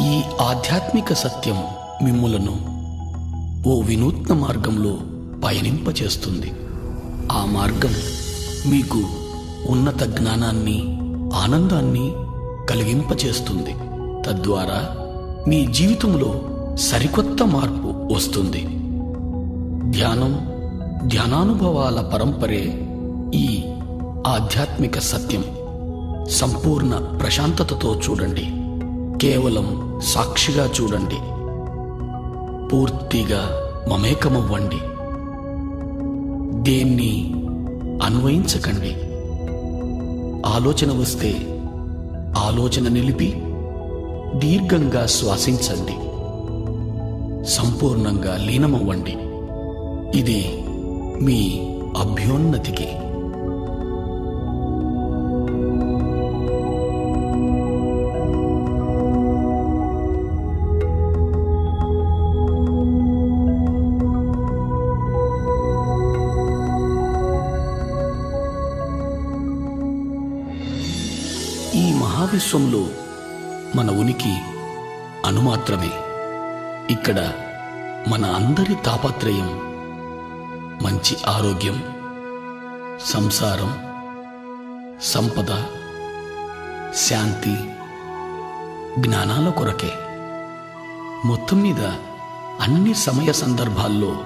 ఈ ఆధ్యాత్మిక సత్యం మిమ్ములను ఓ వినూత్న మార్గంలో పయనింపచేస్తుంది. ఆ మార్గం మీకు ఉన్నత జ్ఞానాన్ని, ఆనందాన్ని కలిగింపచేస్తుంది. తద్వారా మీ జీవితంలో సరికొత్త మార్పు వస్తుంది. ధ్యానం, ధ్యానానుభవాల పరంపరే ఈ ఆధ్యాత్మిక సత్యం. సంపూర్ణ ప్రశాంతతతో చూడండి. కేవలం సాక్షిగా చూడండి. పూర్తిగా మమేకమవ్వండి. దేన్ని అన్వయించకండి. ఆలోచన వస్తే ఆలోచన నిలిపి దీర్ఘంగా శ్వాసించండి. సంపూర్ణంగా లీనమవ్వండి. ఇది మీ అభ్యున్నతికి. ఈ మహావిశ్వంలో మన ఉనికి అణుమాత్రమే. ఇక్కడ మన అందరి తాపత్రయం మంచి ఆరోగ్యం, సంసారం, సంపద, శాంతి, జ్ఞానాల కొరకే. మొత్తం మీద అన్ని సమయ సందర్భాల్లో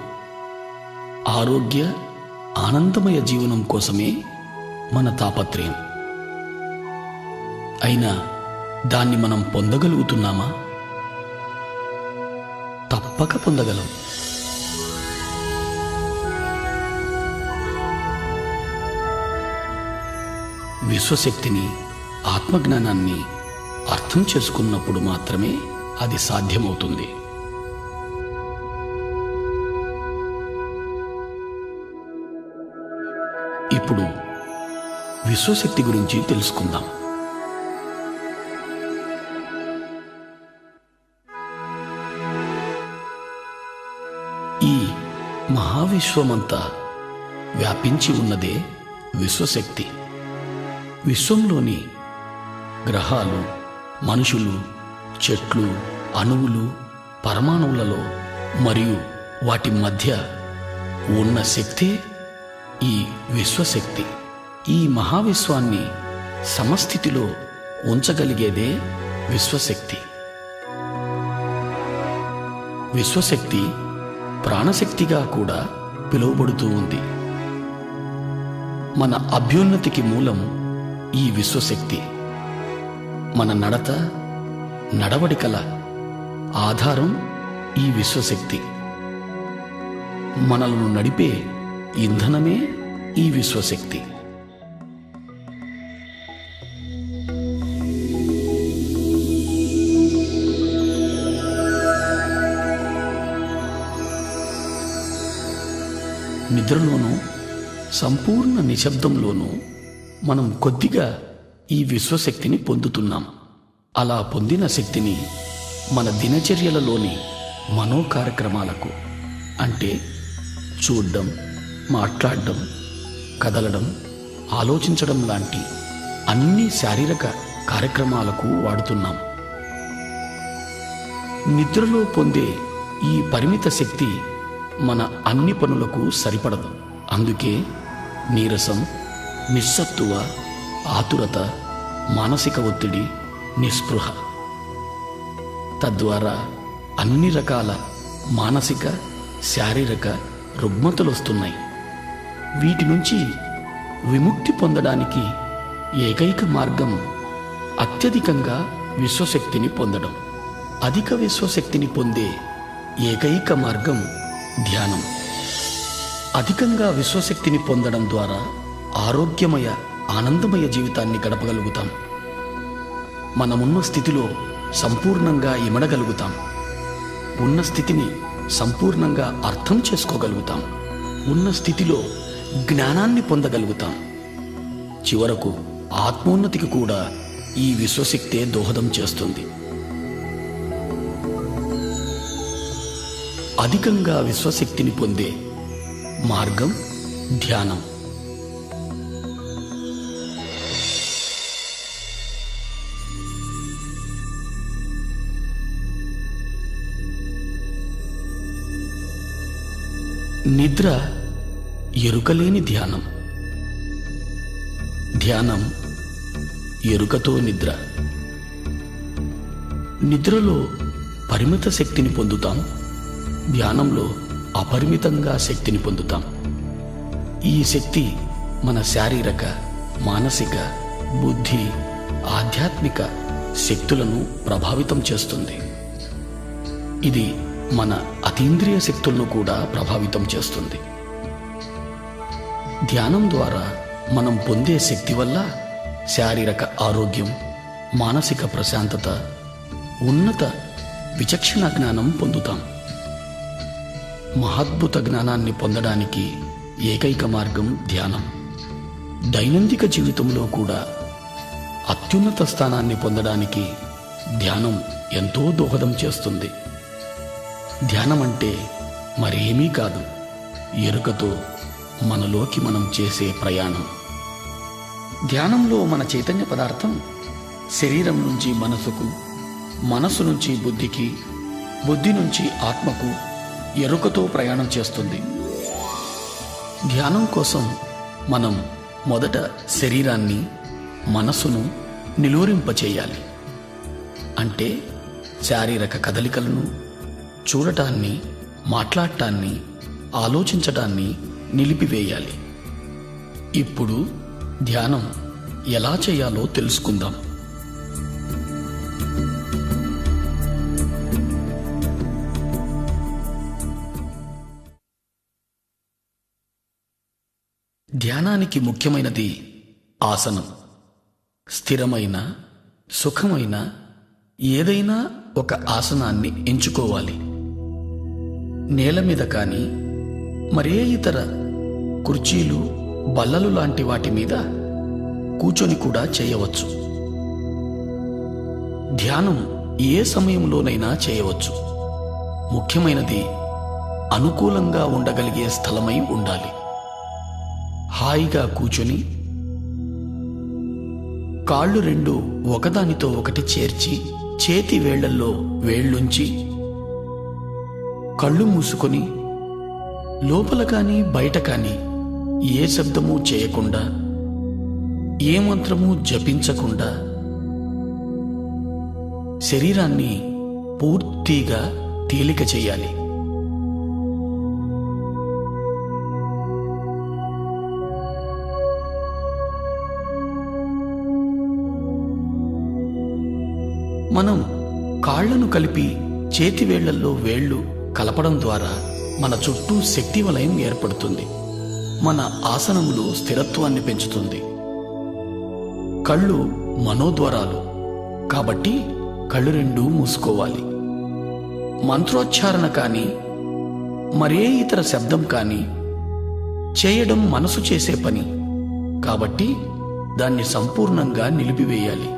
ఆరోగ్య, ఆనందమయ జీవనం కోసమే మన తాపత్రయం. అయినా దాన్ని మనం పొందగలుగుతున్నామా? తప్పక పొందగలం. విశ్వశక్తిని, ఆత్మజ్ఞానాన్ని అర్థం చేసుకున్నప్పుడు మాత్రమే అది సాధ్యమవుతుంది. ఇప్పుడు విశ్వశక్తి గురించి తెలుసుకుందాం. ఈ మహావిశ్వమంతా వ్యాపించి ఉన్నదే విశ్వశక్తి. విశ్వంలోని గ్రహాలు, మనుషులు, చెట్లు, అణువులు, పరమాణువులలో మరియు వాటి మధ్య ఉన్న శక్తే ఈ విశ్వశక్తి. ఈ మహావిశ్వాన్ని సమస్థితిలో ఉంచగలిగేదే విశ్వశక్తి. విశ్వశక్తి ప్రాణశక్తిగా కూడా పిలువబడుతూ ఉంది. మన అభ్యున్నతికి మూలం ఈ విశ్వశక్తి. మన నడత, నడవడికల ఆధారం ఈ విశ్వశక్తి. మనలను నడిపే ఇంధనమే ఈ విశ్వశక్తి. నిద్రలోనూ, సంపూర్ణ నిశ్శబ్దంలోనూ మనం కొద్దిగా ఈ విశ్వశక్తిని పొందుతున్నాం. అలా పొందిన శక్తిని మన దినచర్యలలోని మనో కార్యక్రమాలకు, అంటే చూడడం, మాట్లాడడం, కదలడం, ఆలోచించడం లాంటి అన్ని శారీరక కార్యక్రమాలకు వాడుతున్నాం. నిద్రలో పొందే ఈ పరిమిత శక్తి మన అన్ని పనులకు సరిపడదు. అందుకే నీరసం, నిస్సత్తువ, ఆతురత, మానసిక ఒత్తిడి, నిస్పృహ, తద్వారా అన్ని రకాల మానసిక, శారీరక రుగ్మతలు వస్తున్నాయి. వీటి నుంచి విముక్తి పొందడానికి ఏకైక మార్గం అత్యధికంగా విశ్వశక్తిని పొందడం. అధిక విశ్వశక్తిని పొందే ఏకైక మార్గం ధ్యానం. అధికంగా విశ్వశక్తిని పొందడం ద్వారా ఆరోగ్యమయ, ఆనందమయ జీవితాన్ని గడపగలుగుతాం. మనమున్న స్థితిలో సంపూర్ణంగా ఇమడగలుగుతాం. ఉన్న స్థితిని సంపూర్ణంగా అర్థం చేసుకోగలుగుతాం. ఉన్న స్థితిలో జ్ఞానాన్ని పొందగలుగుతాం. చివరకు ఆత్మోన్నతికి కూడా ఈ విశ్వశక్తే దోహదం చేస్తుంది. అధికంగా విశ్వశక్తిని పొందే మార్గం ధ్యానం. నిద్ర ఎరుకలేని ధ్యానం. ధ్యానం ఎరుకతో నిద్ర. నిద్రలో పరిమిత శక్తిని పొందుతాం, ధ్యానంలో అపరిమితంగా శక్తిని పొందుతాం. ఈ శక్తి మన శారీరక, మానసిక, బుద్ధి, ఆధ్యాత్మిక శక్తులను ప్రభావితం చేస్తుంది. ఇది మన అతీంద్రియ శక్తులను కూడా ప్రభావితం చేస్తుంది. ధ్యానం ద్వారా మనం పొందే శక్తి వల్ల శారీరక ఆరోగ్యం, మానసిక ప్రశాంతత, ఉన్నత విచక్షణ జ్ఞానం పొందుతాం. మహాద్భుత జ్ఞానాన్ని పొందడానికి ఏకైక మార్గం ధ్యానం. దైనందిక జీవితంలో కూడా అత్యున్నత స్థానాన్ని పొందడానికి ధ్యానం ఎంతో దోహదం చేస్తుంది. ధ్యానం అంటే మరేమీ కాదు, ఎరుకతో మనలోకి మనం చేసే ప్రయాణం. ధ్యానంలో మన చైతన్య పదార్థం శరీరం నుంచి మనసుకు, మనసు నుంచి బుద్ధికి, బుద్ధి నుంచి ఆత్మకు ఎరుకతో ప్రయాణం చేస్తుంది. ధ్యానం కోసం మనం మొదట శరీరాన్ని, మనసును నిలువరింపచేయాలి. అంటే శారీరక కదలికలను, చూడటాన్ని, మాట్లాడటాన్ని, ఆలోచించటాన్ని నిలిపివేయాలి. ఇప్పుడు ధ్యానం ఎలా చేయాలో తెలుసుకుందాం. ధ్యానానికి ముఖ్యమైనది ఆసనం. స్థిరమైన, సుఖమైన ఏదైనా ఒక ఆసనాన్ని ఎంచుకోవాలి. నేల మీద కానీ మరే ఇతర కుర్చీలు, బల్లలు లాంటి వాటి మీద కూర్చొని కూడా చేయవచ్చు. ధ్యానం ఏ సమయంలోనైనా చేయవచ్చు. ముఖ్యమైనది అనుకూలంగా ఉండగలిగే స్థలమై ఉండాలి. హాయిగా కూర్చొని కాళ్ళు రెండు ఒకదానితో ఒకటి చేర్చి, చేతి వేళ్లల్లో వేళ్లుంచి, కళ్ళు మూసుకొని లోపల కానీ బయట కానీ ఏ శబ్దమూ చేయకుండా, ఏ మంత్రమూ జపించకుండా శరీరాన్ని పూర్తిగా తేలిక చేయాలి. మనం కాళ్లను కలిపి చేతి వేళ్లల్లో వేళ్లు కలపడం ద్వారా మన చుట్టూ శక్తి వలయం ఏర్పడుతుంది. మన ఆసనంలో స్థిరత్వాన్ని పెంచుతుంది. కళ్ళు మనోద్వారాలు కాబట్టి కళ్ళు రెండూ మూసుకోవాలి. మంత్రోచ్చారణ కానీ మరే ఇతర శబ్దం కానీ చేయడం మనసు చేసే పని కాబట్టి దాన్ని సంపూర్ణంగా నిలిపివేయాలి.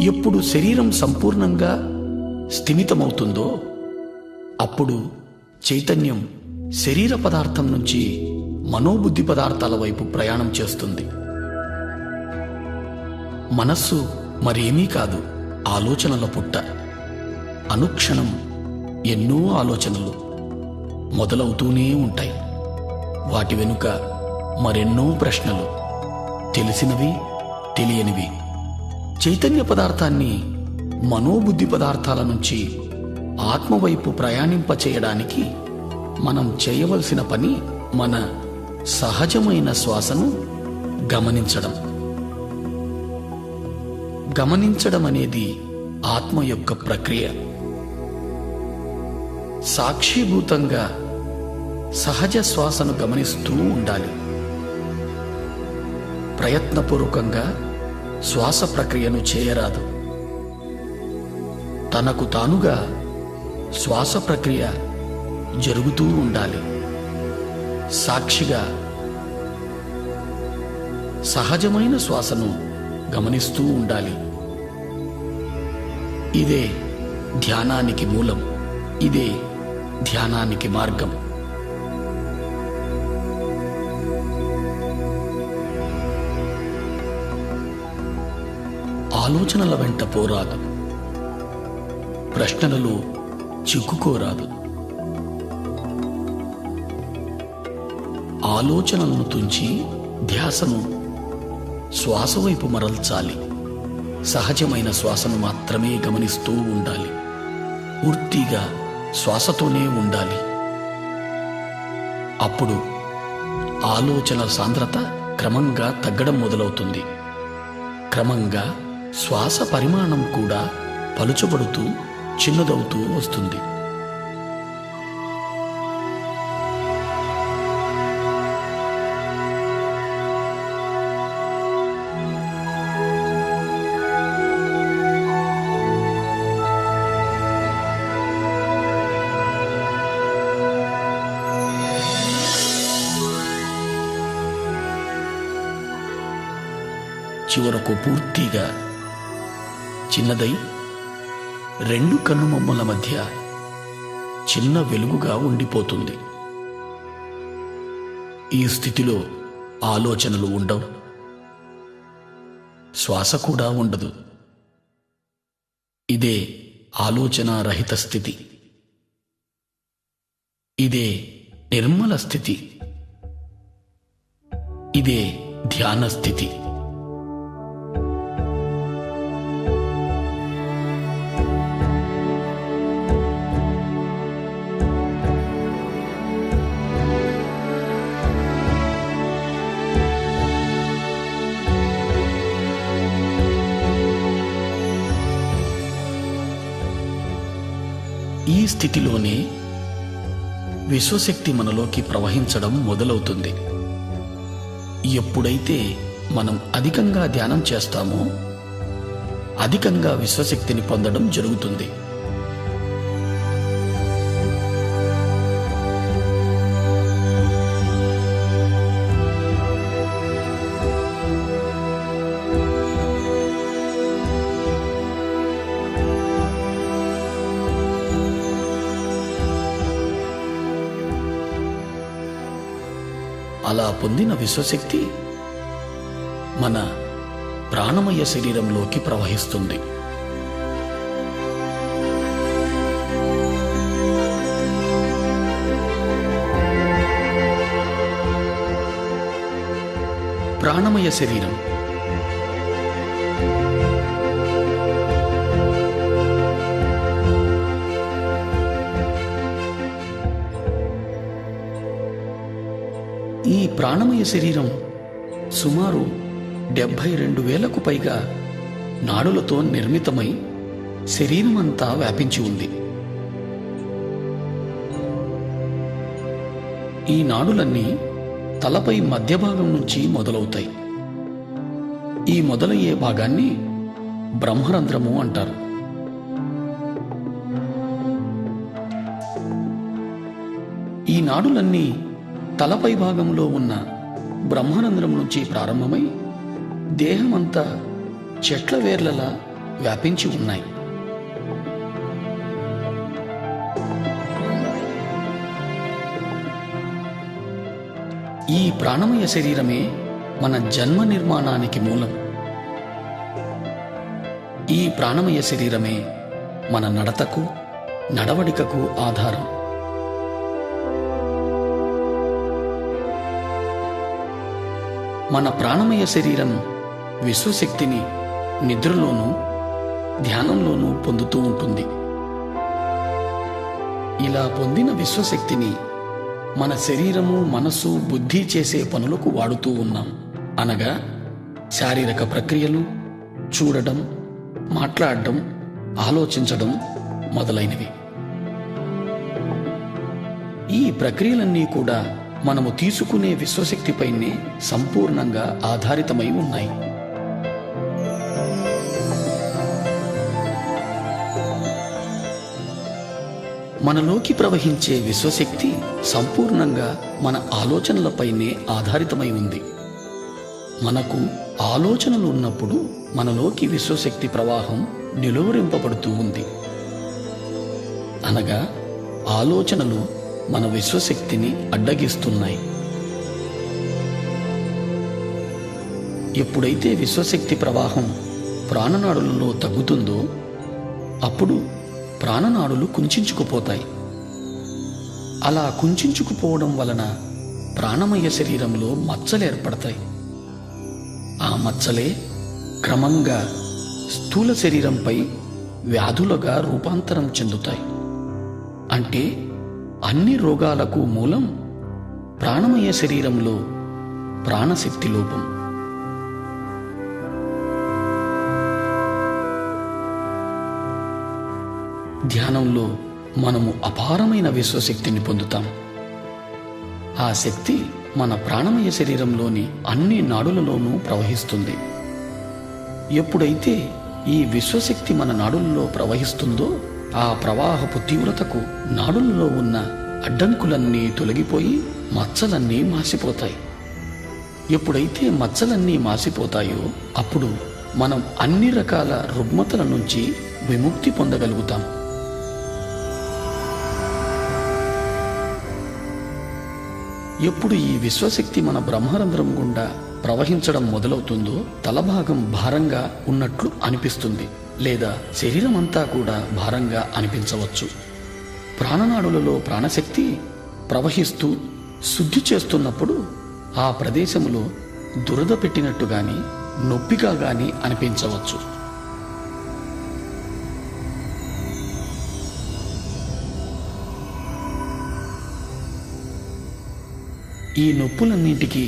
ఎప్పుడు శరీరం సంపూర్ణంగా స్థిమితమవుతుందో అప్పుడు చైతన్యం శరీర పదార్థం నుంచి మనోబుద్ధి పదార్థాల వైపు ప్రయాణం చేస్తుంది. మనస్సు మరేమీ కాదు, ఆలోచనల పుట్ట. అనుక్షణం ఎన్నో ఆలోచనలు మొదలవుతూనే ఉంటాయి. వాటి వెనుక మరెన్నో ప్రశ్నలు, తెలిసినవి, తెలియనివి. చైతన్య పదార్థాన్ని మనోబుద్ధి పదార్థాల నుంచి ఆత్మవైపు ప్రయాణింపచేయడానికి మనం చేయవలసిన పని మన సహజమైన శ్వాసను గమనించడం. గమనించడం అనేది ఆత్మ యొక్క ప్రక్రియ. సాక్షిభూతంగా సహజ శ్వాసను గమనిస్తూ ఉండాలి. ప్రయత్నపూర్వకంగా శ్వాస ప్రక్రియను చేయరాదు. తనకు తానుగా శ్వాస ప్రక్రియ జరుగుతూ ఉండాలి. సాక్షిగా సహజమైన శ్వాసను గమనిస్తూ ఉండాలి. ఇదే ధ్యానానికి మూలం. ఇదే ధ్యానానికి మార్గం. ఆలోచనల వెంట పోరాదు. ప్రశ్నలలో చిక్కుకోరాదు. ఆలోచనలను తుంచి ధ్యాసను శ్వాస వైపు మరల్చాలి. సహజమైన శ్వాసను మాత్రమే గమనిస్తూ ఉండాలి. పూర్తిగా శ్వాసతోనే ఉండాలి. అప్పుడు ఆలోచనల సాంద్రత క్రమంగా తగ్గడం మొదలవుతుంది. క్రమంగా శ్వాస పరిమాణం కూడా పలుచబడుతూ చిన్నదవుతూ వస్తుంది. చివరకు పూర్తిగా చిన్నదై రెండు కన్నుబొమ్మల మధ్య చిన్న వెలుగుగా ఉండిపోతుంది. ఈ స్థితిలో ఆలోచనలు ఉండవు, శ్వాస కూడా ఉండదు. ఇదే ఆలోచన రహిత స్థితి. ఇదే నిర్మల స్థితి. ఇదే ధ్యాన స్థితి. ఈ స్థితిలోనే విశ్వశక్తి మనలోకి ప్రవహించడం మొదలవుతుంది. ఎప్పుడైతే మనం అధికంగా ధ్యానం చేస్తామో అధికంగా విశ్వశక్తిని పొందడం జరుగుతుంది. అలా పొందిన విశ్వశక్తి మన ప్రాణమయ శరీరంలోకి ప్రవహిస్తుంది. ప్రాణమయ శరీరం ఈ ప్రాణమయ శరీరం సుమారు 72,000కు పైగా నాడులతో నిర్మితమై శరీరమంతా వ్యాపించి ఉంది. ఈ నాడులన్నీ తలపై మధ్య భాగం నుంచి మొదలవుతాయి. ఈ మొదలయ్యే భాగాన్ని బ్రహ్మరంధ్రము అంటారు. ఈ నాడులన్నీ తలపై భాగంలో ఉన్న బ్రహ్మరంధ్రం నుంచి ప్రారంభమై దేహమంతా చెట్ల వేర్లలా వ్యాపించి ఉన్నాయి. ఈ ప్రాణమయ శరీరమే మన జన్మ నిర్మాణానికి మూలం. ఈ ప్రాణమయ శరీరమే మన నడతకు, నడవడికకు ఆధారం. మన ప్రాణమయ శరీరం విశ్వశక్తిని నిద్రలోనూ ధ్యానంలోనూ పొందుతూ ఉంటుంది. ఇలా పొందిన విశ్వశక్తిని మన శరీరము, మనసు, బుద్ధి చేసే పనులకు వాడుతూ ఉన్నాం. అనగా శారీరక ప్రక్రియలు, చూడడం, మాట్లాడడం, ఆలోచించడం మొదలైనవి. ఈ ప్రక్రియలన్నీ కూడా మనము తీసుకునే విశ్వశక్తిపైనే సంపూర్ణంగా ఆధారితమై ఉన్నాయి. మనలోకి ప్రవహించే విశ్వశక్తి సంపూర్ణంగా మన ఆలోచనలపైనే ఆధారితమై ఉంది. మనకు ఆలోచనలు ఉన్నప్పుడు మనలోకి విశ్వశక్తి ప్రవాహం నిలువరింపబడుతూ ఉంది. అనగా ఆలోచనలు మన విశ్వశక్తిని అడ్డగిస్తున్నాయి. ఎప్పుడైతే విశ్వశక్తి ప్రవాహం ప్రాణనాడులలో తగ్గుతుందో అప్పుడు ప్రాణనాడులు కుంచుకుపోతాయి. అలా కుంచుకుపోవడం వలన ప్రాణమయ శరీరంలో మచ్చలు ఏర్పడతాయి. ఆ మచ్చలే క్రమంగా స్థూల శరీరంపై వ్యాధులుగా రూపాంతరం చెందుతాయి. అంటే అన్ని రోగాలకు మూలం ప్రాణమయ శరీరంలో ప్రాణశక్తి లోపం. ధ్యానంలో మనము అపారమైన విశ్వశక్తిని పొందుతాం. ఆ శక్తి మన ప్రాణమయ శరీరంలోని అన్ని నాడులలోనూ ప్రవహిస్తుంది. ఎప్పుడైతే ఈ విశ్వశక్తి మన నాడులలో ప్రవహిస్తుందో ఆ ప్రవాహపు తీవ్రతకు నాడులలో ఉన్న అడ్డంకులన్నీ తొలగిపోయి మచ్చలన్నీ మాసిపోతాయి. ఎప్పుడైతే మచ్చలన్నీ మాసిపోతాయో అప్పుడు మనం అన్ని రకాల రుగ్మతల నుంచి విముక్తి పొందగలుగుతాం. ఎప్పుడు ఈ విశ్వశక్తి మన బ్రహ్మరంధ్రం గుండా ప్రవహించడం మొదలవుతుందో తలభాగం భారంగా ఉన్నట్లు అనిపిస్తుంది, లేదా శరీరం అంతా కూడా భారంగా అనిపించవచ్చు. ప్రాణనాడులలో ప్రాణశక్తి ప్రవహిస్తూ శుద్ధి చేస్తున్నప్పుడు ఆ ప్రదేశంలో దురద పెట్టినట్టు గాని నొప్పిగా గాని అనిపించవచ్చు. ఈ నొప్పులన్నింటికీ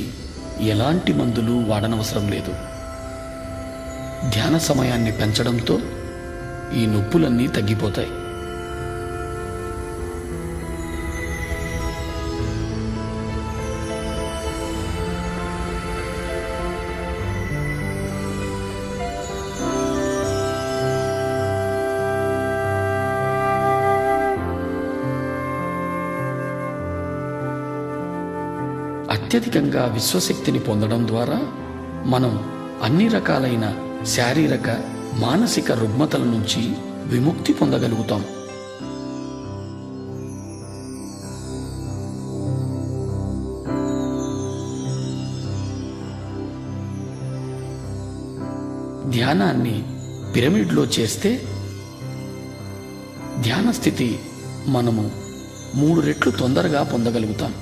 ఎలాంటి మందులు వాడనవసరం లేదు. ధ్యాన సమయాన్ని పెంచడంతో ఈ నొప్పులన్నీ తగ్గిపోతాయి. అత్యధికంగా విశ్వశక్తిని పొందడం ద్వారా మనం అన్ని రకాలైన శారీరక మానసిక రుగ్మతల నుంచి విముక్తి పొందగలుగుతాం. ధ్యానాన్ని పిరమిడ్లో చేస్తే ధ్యాన స్థితి మనము 3 రెట్లు తొందరగా పొందగలుగుతాం.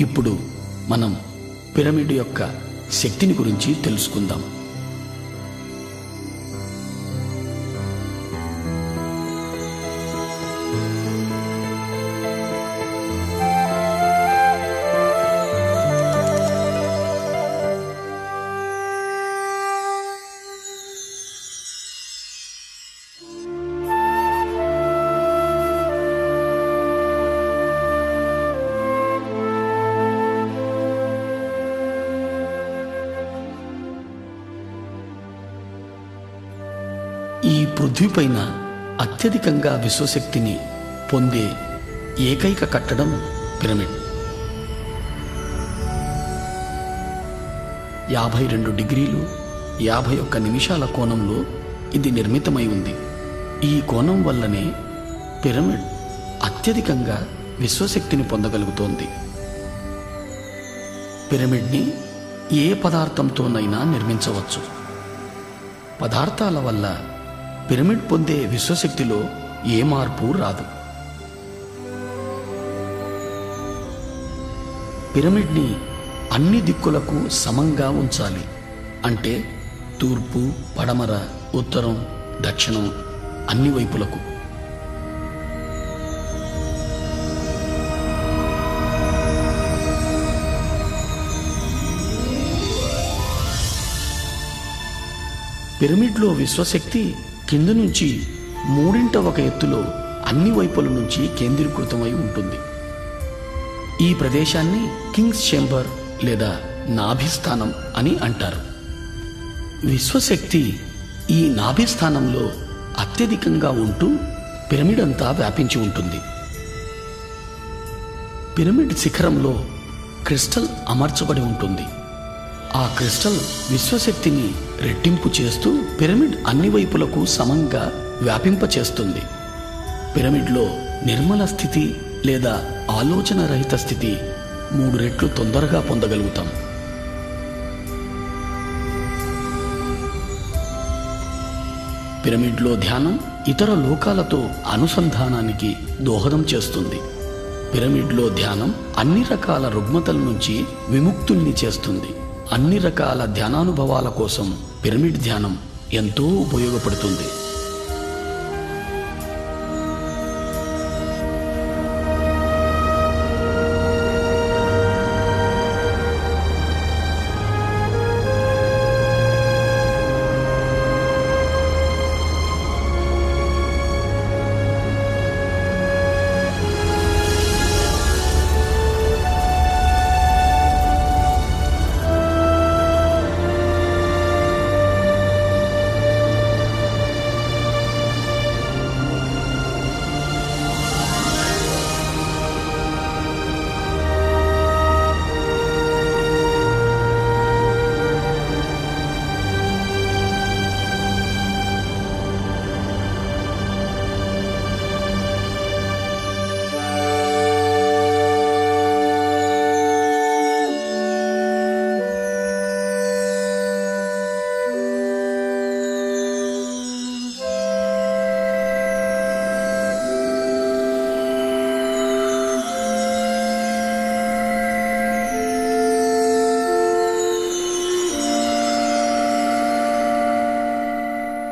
ఇప్పుడు మనం పిరమిడ్ యొక్క శక్తిని గురించి తెలుసుకుందాం. ఈ పృథ్వీపైన అత్యధికంగా విశ్వశక్తిని పొందే ఏకైక కట్టడం పిరమిడ్. 52 డిగ్రీలు 51 నిమిషాల కోణంలో ఇది నిర్మితమై ఉంది. ఈ కోణం వల్లనే పిరమిడ్ అత్యధికంగా విశ్వశక్తిని పొందగలుగుతోంది. పిరమిడ్ని ఏ పదార్థంతోనైనా నిర్మించవచ్చు. పదార్థాల వల్ల పిరమిడ్ పొందే విశ్వశక్తిలో ఏ మార్పు రాదు. పిరమిడ్ని అన్ని దిక్కులకు సమంగా ఉంచాలి. అంటే తూర్పు, పడమర, ఉత్తరం, దక్షిణం అన్ని వైపులకు. పిరమిడ్లో విశ్వశక్తి కింద నుంచి 3/1 ఎత్తులో అన్ని వైపుల నుంచి కేంద్రీకృతమై ఉంటుంది. ఈ ప్రదేశాన్ని కింగ్స్ చేంబర్ లేదా నాభిస్థానం అని అంటారు. విశ్వశక్తి ఈ నాభిస్థానంలో అత్యధికంగా ఉంటూ పిరమిడ్ అంతా వ్యాపించి ఉంటుంది. పిరమిడ్ శిఖరంలో క్రిస్టల్ అమర్చబడి ఉంటుంది. ఆ క్రిస్టల్ విశ్వశక్తిని రెట్టింపు చేస్తూ పిరమిడ్ అన్ని వైపులకు సమంగా వ్యాపింపచేస్తుంది. పిరమిడ్లో నిర్మల స్థితి లేదా ఆలోచన రహిత స్థితి 3 రెట్లు తొందరగా పొందగలుగుతాం. పిరమిడ్లో ధ్యానం ఇతర లోకాలతో అనుసంధానానికి దోహదం చేస్తుంది. పిరమిడ్లో ధ్యానం అన్ని రకాల రుగ్మతల నుంచి విముక్తుల్ని చేస్తుంది. అన్ని రకాల ధ్యానానుభవాల కోసం పిరమిడ్ ధ్యానం ఎంతో ఉపయోగపడుతుంది.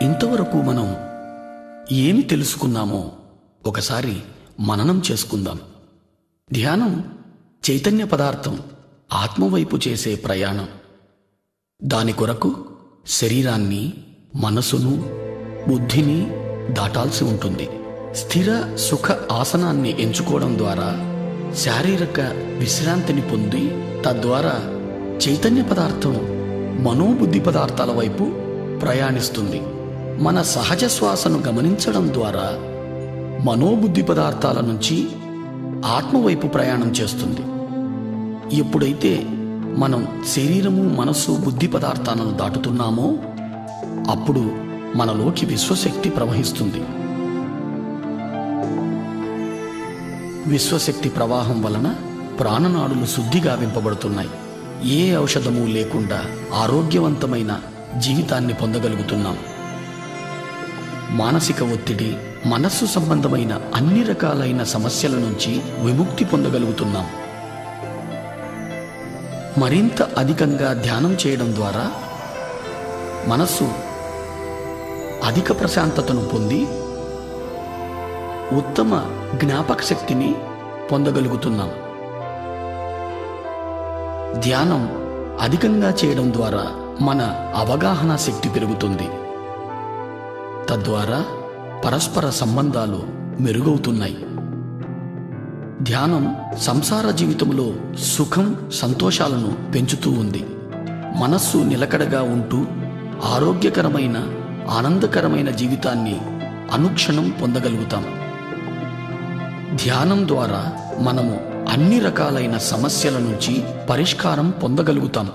ఇంతవరకు మనం ఏమి తెలుసుకున్నామో ఒకసారి మననం చేసుకుందాం. ధ్యానం చైతన్య పదార్థం ఆత్మవైపు చేసే ప్రయాణం. దాని కొరకు శరీరాన్ని, మనసును, బుద్ధిని దాటాల్సి ఉంటుంది. స్థిర సుఖ ఆసనాన్ని ఎంచుకోవడం ద్వారా శారీరక విశ్రాంతిని పొంది తద్వారా చైతన్య పదార్థం మనోబుద్ధి పదార్థాల వైపు ప్రయాణిస్తుంది. మన సహజ శ్వాసను గమనించడం ద్వారా మనోబుద్ధి పదార్థాల నుంచి ఆత్మవైపు ప్రయాణం చేస్తుంది. ఎప్పుడైతే మనం శరీరము, మనస్సు, బుద్ధి పదార్థాలను దాటుతున్నామో అప్పుడు మనలోకి విశ్వశక్తి ప్రవహిస్తుంది. విశ్వశక్తి ప్రవాహం వలన ప్రాణనాడులు శుద్ధిగా వింపబడుతున్నాయి. ఏ ఔషధము లేకుండా ఆరోగ్యవంతమైన జీవితాన్ని పొందగలుగుతున్నాం. మానసిక ఒత్తిడి, మనస్సు సంబంధమైన అన్ని రకాలైన సమస్యల నుంచి విముక్తి పొందగలుగుతున్నాం. మరింత అధికంగా ధ్యానం చేయడం ద్వారా మనస్సు అధిక ప్రశాంతతను పొంది ఉత్తమ జ్ఞాపక శక్తిని పొందగలుగుతున్నాం. ధ్యానం అధికంగా చేయడం ద్వారా మన అవగాహన శక్తి పెరుగుతుంది. తద్వారా పరస్పర సంబంధాలు మెరుగవుతున్నాయి. ధ్యానం సంసార జీవితంలో సుఖం, సంతోషాలను పెంచుతూ ఉంది. మనస్సు నిలకడగా ఉంటూ ఆరోగ్యకరమైన, ఆనందకరమైన జీవితాన్ని అనుక్షణం పొందగలుగుతాం. ధ్యానం ద్వారా మనము అన్ని రకాలైన సమస్యల నుంచి పరిష్కారం పొందగలుగుతాం.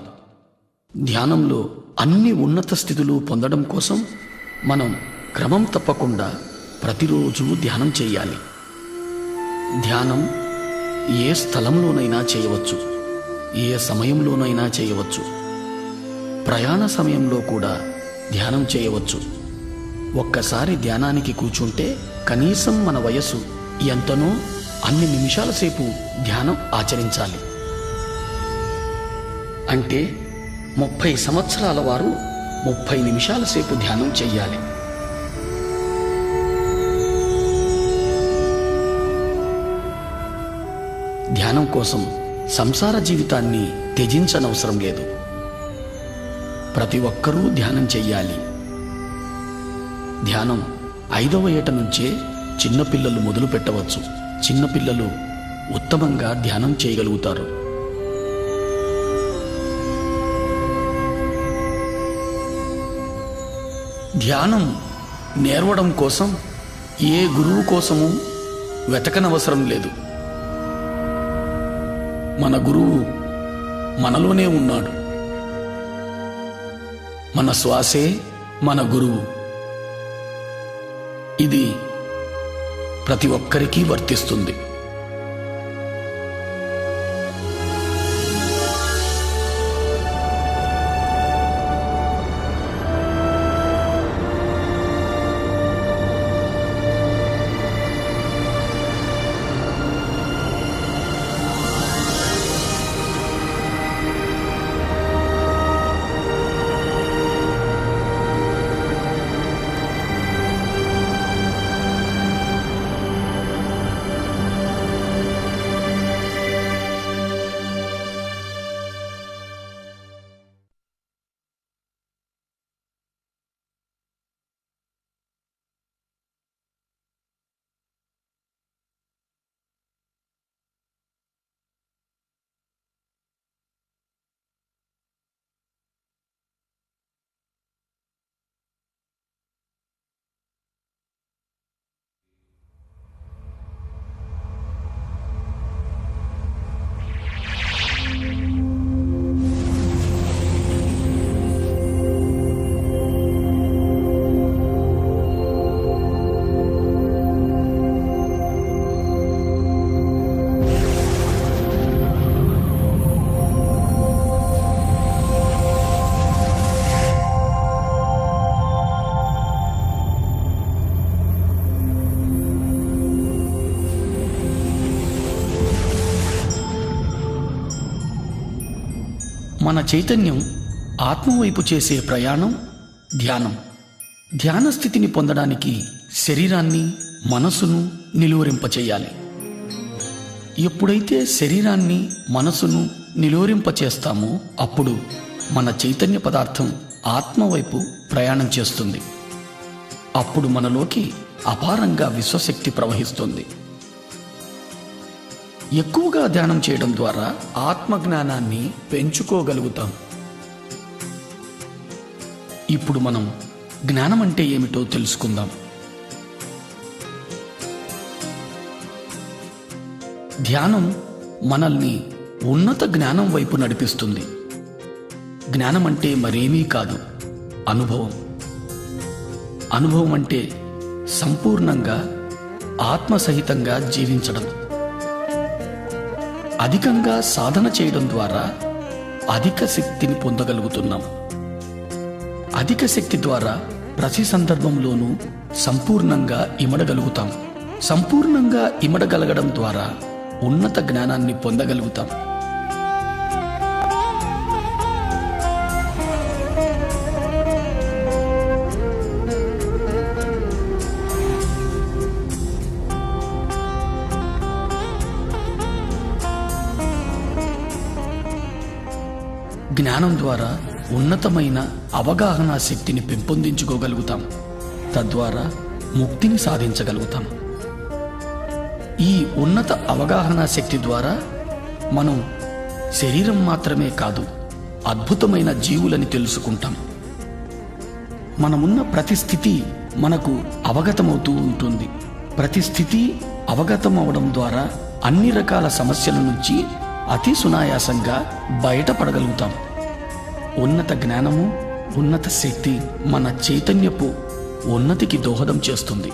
ధ్యానంలో అన్ని ఉన్నత స్థితులు పొందడం కోసం మనం క్రమం తప్పకుండా ప్రతిరోజు ధ్యానం చేయాలి. ధ్యానం ఏ స్థలంలోనైనా చేయవచ్చు, ఏ సమయంలోనైనా చేయవచ్చు. ప్రయాణ సమయంలో కూడా ధ్యానం చేయవచ్చు. ఒక్కసారి ధ్యానానికి కూర్చుంటే కనీసం మన వయస్సు ఎంతనో అన్ని నిమిషాల సేపు ధ్యానం ఆచరించాలి. అంటే 30 సంవత్సరాల వారు 30 నిమిషాల సేపు ధ్యానం చెయ్యాలి. ధ్యానం కోసం సంసార జీవితాన్ని త్యజించనవసరం లేదు. ప్రతి ఒక్కరూ ధ్యానం చెయ్యాలి. ధ్యానం 5వ ఏట నుంచే చిన్నపిల్లలు మొదలు పెట్టవచ్చు. చిన్నపిల్లలు ఉత్తమంగా ధ్యానం చేయగలుగుతారు. ధ్యానం నేర్వడం కోసం ఏ గురువు కోసము వెతకనవసరం లేదు. మన గురువు మనలోనే ఉన్నాడు. మన శ్వాసే మన గురువు. ఇది ప్రతి ఒక్కరికి వర్తిస్తుంది. మన చైతన్యం ఆత్మవైపు చేసే ప్రయాణం ధ్యానం. ధ్యాన స్థితిని పొందడానికి శరీరాన్ని, మనసును నిలువరింపచేయాలి. ఎప్పుడైతే శరీరాన్ని, మనసును నిలువరింపచేస్తామో అప్పుడు మన చైతన్య పదార్థం ఆత్మవైపు ప్రయాణం చేస్తుంది. అప్పుడు మనలోకి అపారంగా విశ్వశక్తి ప్రవహిస్తుంది. ఎక్కువగా ధ్యానం చేయడం ద్వారా ఆత్మజ్ఞానాన్ని పెంచుకోగలుగుతాం. ఇప్పుడు మనం జ్ఞానం అంటే ఏమిటో తెలుసుకుందాం. ధ్యానం మనల్ని ఉన్నత జ్ఞానం వైపు నడిపిస్తుంది. జ్ఞానం అంటే మరేమీ కాదు, అనుభవం. అనుభవం అంటే సంపూర్ణంగా ఆత్మసహితంగా జీవించడం. అధికంగా సాధన చేయడం ద్వారా అధిక శక్తిని పొందగలుగుతున్నాం. అధిక శక్తి ద్వారా ప్రతి సందర్భంలోనూ సంపూర్ణంగా ఇమడగలుగుతాం. సంపూర్ణంగా ఇమడగలగడం ద్వారా ఉన్నత జ్ఞానాన్ని పొందగలుగుతాం. జ్ఞానం ద్వారా ఉన్నతమైన అవగాహన శక్తిని పెంపొందించుకోగలుగుతాం. తద్వారా ముక్తిని సాధించగలుగుతాం. ఈ ఉన్నత అవగాహన శక్తి ద్వారా మనం శరీరం మాత్రమే కాదు, అద్భుతమైన జీవులని తెలుసుకుంటాం. మనమున్న ప్రతి స్థితి మనకు అవగతమవుతూ ఉంటుంది. ప్రతి స్థితి అవగతం అవడం ద్వారా అన్ని రకాల సమస్యల నుంచి అతి సునాయాసంగా బయటపడగలుగుతాం. ఉన్నత జ్ఞానము, ఉన్నత శక్తి మన చైతన్యపు ఉన్నతికి దోహదం చేస్తుంది.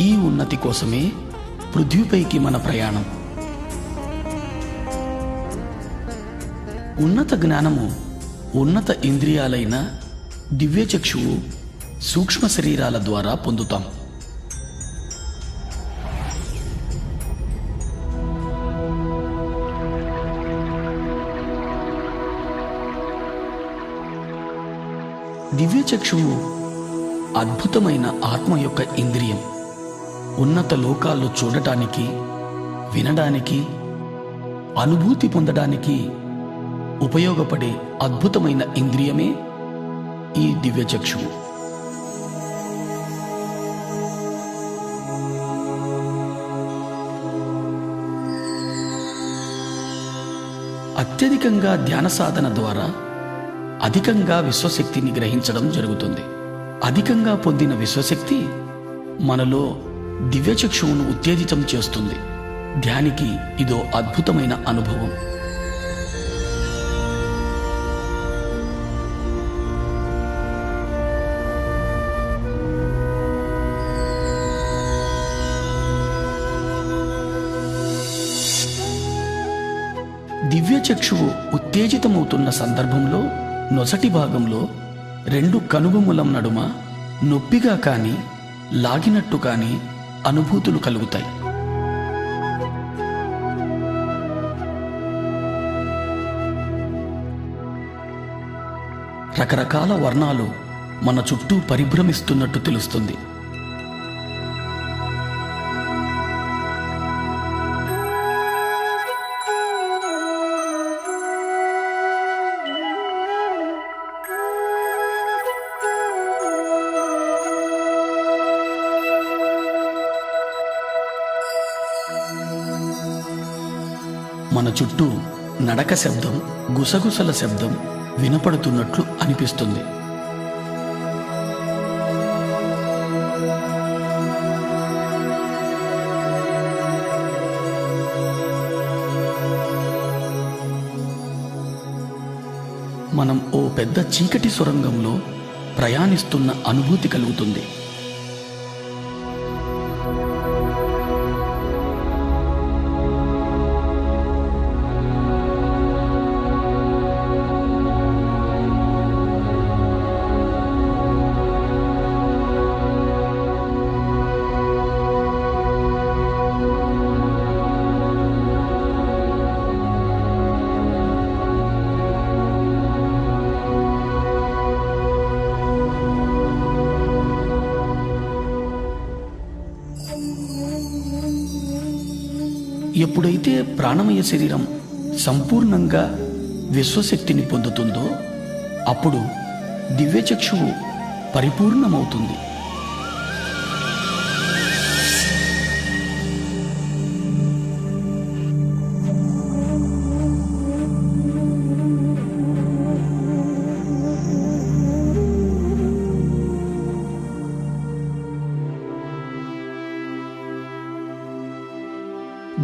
ఈ ఉన్నతి కోసమే పృథ్వీపైకి మన ప్రయాణం. ఉన్నత జ్ఞానము ఉన్నత ఇంద్రియాలైన దివ్యచక్షువు, సూక్ష్మ శరీరాల ద్వారా పొందుతాం. దివ్యచక్షువు అద్భుతమైన ఆత్మ యొక్క ఇంద్రియం. ఉన్నత లోకాల్లో చూడటానికి, వినడానికి, అనుభూతి పొందడానికి ఉపయోగపడే అద్భుతమైన ఇంద్రియమే ఈ దివ్యచక్షువు. అత్యధికంగా ధ్యాన సాధన ద్వారా అధికంగా విశ్వశక్తిని గ్రహించడం జరుగుతుంది. అధికంగా పొందిన విశ్వశక్తి మనలో దివ్యచక్షువును ఉత్తేజితం చేస్తుంది. ధ్యానికి ఇదో అద్భుతమైన అనుభవం. దివ్యచక్షువు ఉత్తేజితమవుతున్న సందర్భంలో నొసటి భాగంలో రెండు కనుబొమ్మల నడుమ నొప్పిగా కానీ, లాగినట్టు కానీ అనుభూతులు కలుగుతాయి. రకరకాల వర్ణాలు మన చుట్టూ పరిభ్రమిస్తున్నట్టు తెలుస్తుంది. మన చుట్టూ నడక శబ్దం, గుసగుసల శబ్దం వినపడుతున్నట్లు అనిపిస్తుంది. మనం ఓ పెద్ద చీకటి సొరంగంలో ప్రయాణిస్తున్న అనుభూతి కలుగుతుంది. ఎప్పుడైతే ప్రాణమయ శరీరం సంపూర్ణంగా విశ్వశక్తిని పొందుతుందో అప్పుడు దివ్యచక్షువు పరిపూర్ణమవుతుంది.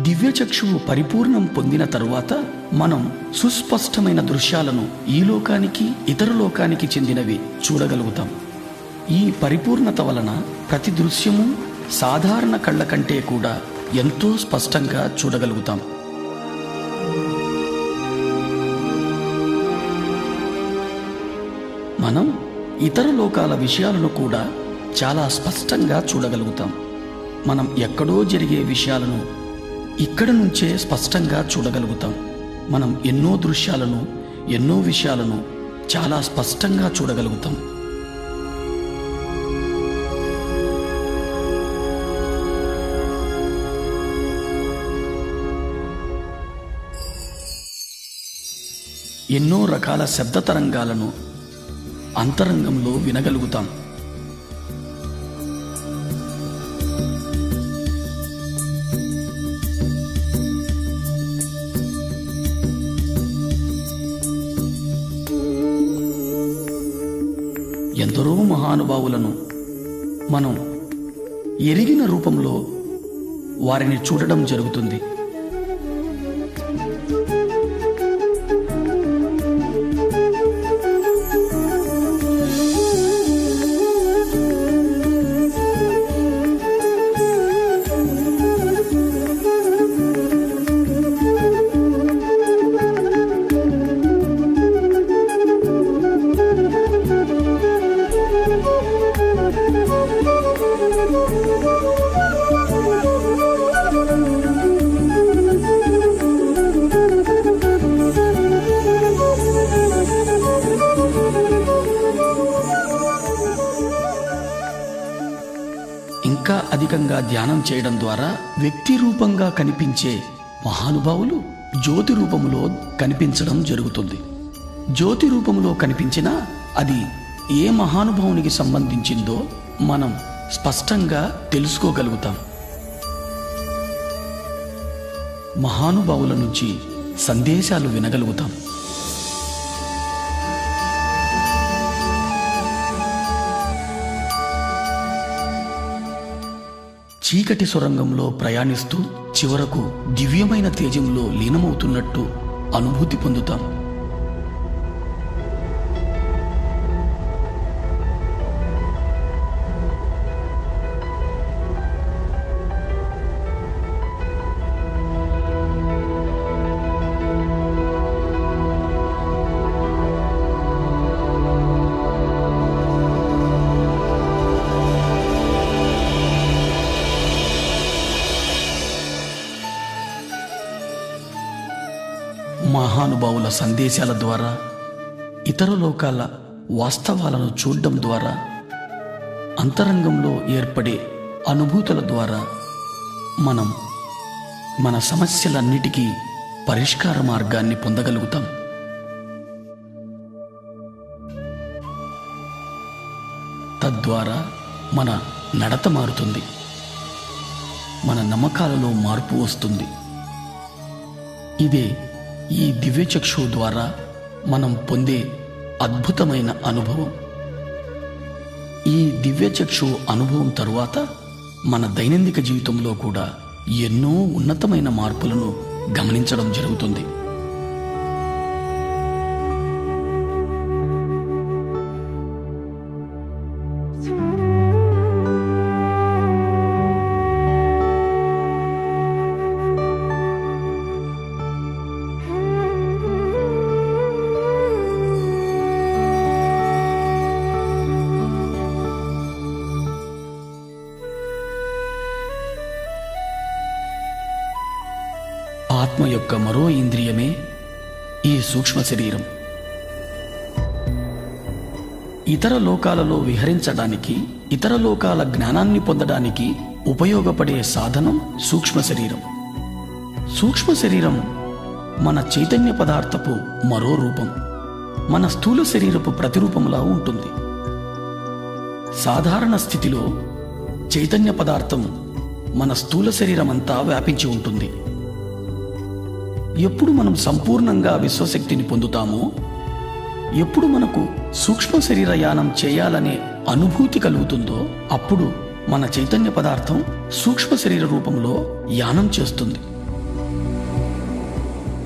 దివ్యచక్షువు పరిపూర్ణం పొందిన తరువాత మనం సుస్పష్టమైన దృశ్యాలను ఈ లోకానికి ఇతర లోకానికి చెందినవి చూడగలుగుతాం. ఈ పరిపూర్ణత వలన ప్రతి దృశ్యము సాధారణ కళ్ళ కంటే కూడా ఎంతో స్పష్టంగా చూడగలుగుతాం. మనం ఇతర లోకాల విషయాలను కూడా చాలా స్పష్టంగా చూడగలుగుతాం. మనం ఎక్కడో జరిగే విషయాలను ఇక్కడ నుంచే స్పష్టంగా చూడగలుగుతాం. మనం ఎన్నో దృశ్యాలను ఎన్నో విషయాలను చాలా స్పష్టంగా చూడగలుగుతాం. ఎన్నో రకాల శబ్ద తరంగాలను అంతరంగంలో వినగలుగుతాం. ఎందరో మహానుభావులను మనం ఎరిగిన రూపంలో వారిని చూడడం జరుగుతుంది. ఇంకా అధికంగా ధ్యానం చేయడం ద్వారా వ్యక్తి రూపంగా కనిపించే మహానుభావులు జ్యోతి రూపంలో కనిపించడం జరుగుతుంది. జ్యోతి రూపంలో కనిపించినా అది ఏ మహానుభావునికి సంబంధించిందో మనం స్పష్టంగా తెలుసుకోగలుగుతాం. మహానుభావుల నుంచి సందేశాలు వినగలుగుతాం. చీకటి సొరంగంలో ప్రయాణిస్తూ చివరకు దివ్యమైన తేజంలో లీనమవుతున్నట్టు అనుభూతి పొందుతాం. మహానుభావుల సందేశాల ద్వారా ఇతర లోకాల వాస్తవాలను చూడడం ద్వారా అంతరంగంలో ఏర్పడే అనుభూతుల ద్వారా మనం మన సమస్యలన్నిటికీ పరిష్కార మార్గాన్ని పొందగలుగుతాం. తద్వారా మన నడత మారుతుంది, మన నమ్మకాలలో మార్పు వస్తుంది. ఇదే ఈ దివ్యచక్షు ద్వారా మనం పొందే అద్భుతమైన అనుభవం. ఈ దివ్యచక్షు అనుభవం తరువాత మన దైనందిక జీవితంలో కూడా ఎన్నో ఉన్నతమైన మార్పులను గమనించడం జరుగుతుంది. ఆత్మ యొక్క మరో ఇంద్రియమే ఈ సూక్ష్మ శరీరం. ఇతర లోకాలలో విహరించడానికి, ఇతర లోకాల జ్ఞానాన్ని పొందడానికి ఉపయోగపడే సాధనం సూక్ష్మ శరీరం. సూక్ష్మ శరీరం మన చైతన్య పదార్థపు మరో రూపం, మన స్థూల శరీరపు ప్రతిరూపంలా ఉంటుంది. సాధారణ స్థితిలో చైతన్య పదార్థం మన స్థూల శరీరమంతా వ్యాపించి ఉంటుంది. ఎప్పుడు మనం సంపూర్ణంగా విశ్వశక్తిని పొందుతామో, ఎప్పుడు మనకు సూక్ష్మ శరీర యానం చేయాలనే అనుభూతి కలుగుతుందో, అప్పుడు మన చైతన్య పదార్థం సూక్ష్మ శరీర రూపంలో యానం చేస్తుంది.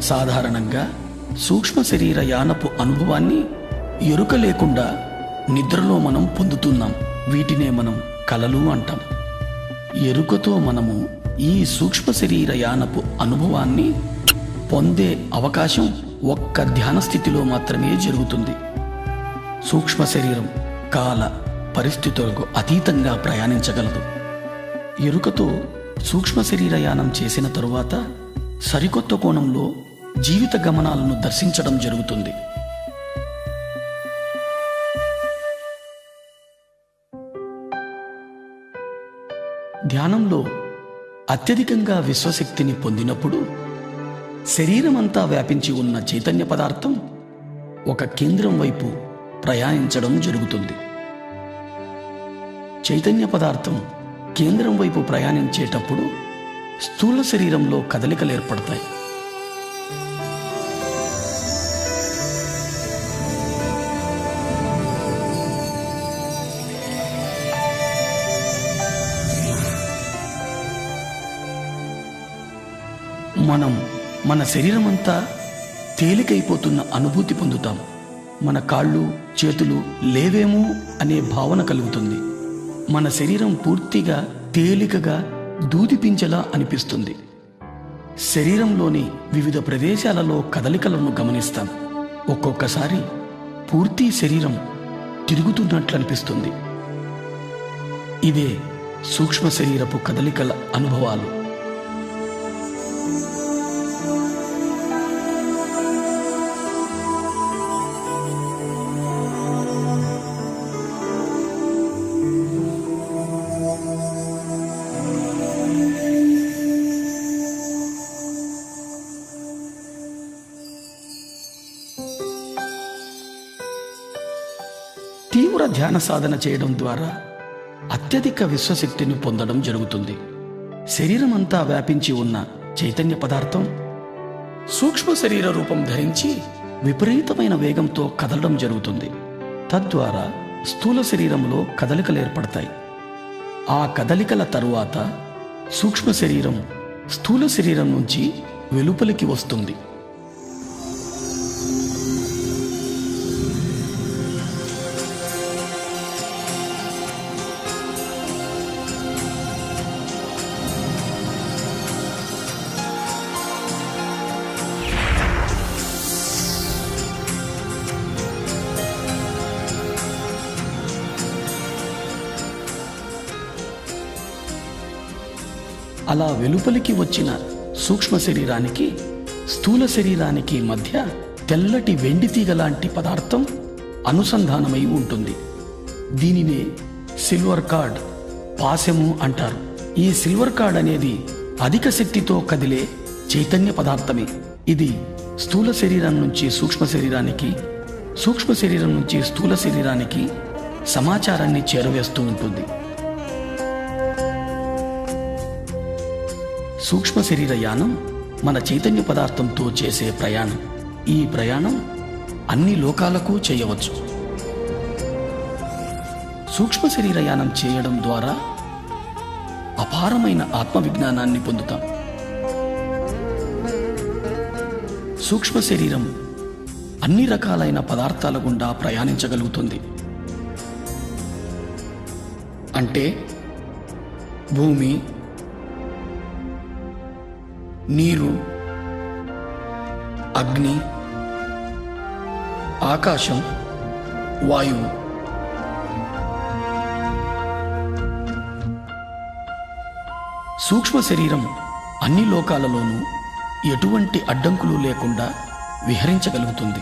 సాధారణంగా సూక్ష్మ శరీర యానపు అనుభవాన్ని ఎరుక లేకుండా నిద్రలో మనం పొందుతున్నాం. వీటినే మనం కలలు అంటాం. ఎరుకతో మనము ఈ సూక్ష్మ శరీర యానపు అనుభవాన్ని పొందే అవకాశం ఒక్క ధ్యాన స్థితిలో మాత్రమే జరుగుతుంది. సూక్ష్మ శరీరం కాల పరిస్థితులకు అతీతంగా ప్రయాణించగలదు. ఎరుకతో సూక్ష్మ శరీర యానం చేసిన తరువాత సరికొత్త కోణంలో జీవిత గమనాలను దర్శించడం జరుగుతుంది. ధ్యానంలో అత్యధికంగా విశ్వశక్తిని పొందినప్పుడు శరీరమంతా వ్యాపించి ఉన్న చైతన్య పదార్థం ఒక కేంద్రం వైపు ప్రయాణించడం జరుగుతుంది. చైతన్య పదార్థం కేంద్రం వైపు ప్రయాణించేటప్పుడు స్థూల శరీరంలో కదలికలు ఏర్పడతాయి. మనం మన శరీరమంతా తేలికైపోతున్న అనుభూతి పొందుతాం. మన కాళ్ళు చేతులు లేవేమో అనే భావన కలుగుతుంది. మన శరీరం పూర్తిగా తేలికగా దూదిపించేలా అనిపిస్తుంది. శరీరంలోని వివిధ ప్రదేశాలలో కదలికలను గమనిస్తాం. ఒక్కొక్కసారి పూర్తి శరీరం తిరుగుతున్నట్లు అనిపిస్తుంది. ఇదే సూక్ష్మ శరీరపు కదలికల అనుభవాలు. తీవ్ర ధ్యాన సాధన చేయడం ద్వారా అత్యధిక విశ్వశక్తిని పొందడం జరుగుతుంది. శరీరమంతా వ్యాపించి ఉన్న చైతన్య పదార్థం సూక్ష్మ శరీర రూపం ధరించి విపరీతమైన వేగంతో కదలడం జరుగుతుంది. తద్వారా స్థూల శరీరంలో కదలికలు ఏర్పడతాయి. ఆ కదలికల తరువాత సూక్ష్మ శరీరం స్థూల శరీరం నుంచి వెలుపలికి వస్తుంది. అలా వెలుపలికి వచ్చిన సూక్ష్మ శరీరానికి స్థూల శరీరానికి మధ్య తెల్లటి వెండి తీగ లాంటి పదార్థం అనుసంధానమై ఉంటుంది. దీనినే సిల్వర్ కార్డ్, పాశము అంటారు. ఈ సిల్వర్ కార్డ్ అనేది అధిక శక్తితో కదిలే చైతన్య పదార్థమే. ఇది స్థూల శరీరం నుంచి సూక్ష్మ శరీరానికి, సూక్ష్మ శరీరం నుంచి స్థూల శరీరానికి సమాచారాన్ని చేరవేస్తూ ఉంటుంది. సూక్ష్మ శరీర యానం మన చైతన్య పదార్థంతో చేసే ప్రయాణం. ఈ ప్రయాణం అన్ని లోకాలకు చేయవచ్చు. సూక్ష్మ శరీర యానం చేయడం ద్వారా అపారమైన ఆత్మవిజ్ఞానాన్ని పొందుతాం. సూక్ష్మ శరీరం అన్ని రకాలైన పదార్థాల గుండా ప్రయాణించగలుగుతుంది. అంటే భూమి, నీరు, అగ్ని, ఆకాశం, వాయువు. సూక్ష్మ శరీరం అన్ని లోకాలలోనూ ఎటువంటి అడ్డంకులు లేకుండా విహరించగలుగుతుంది.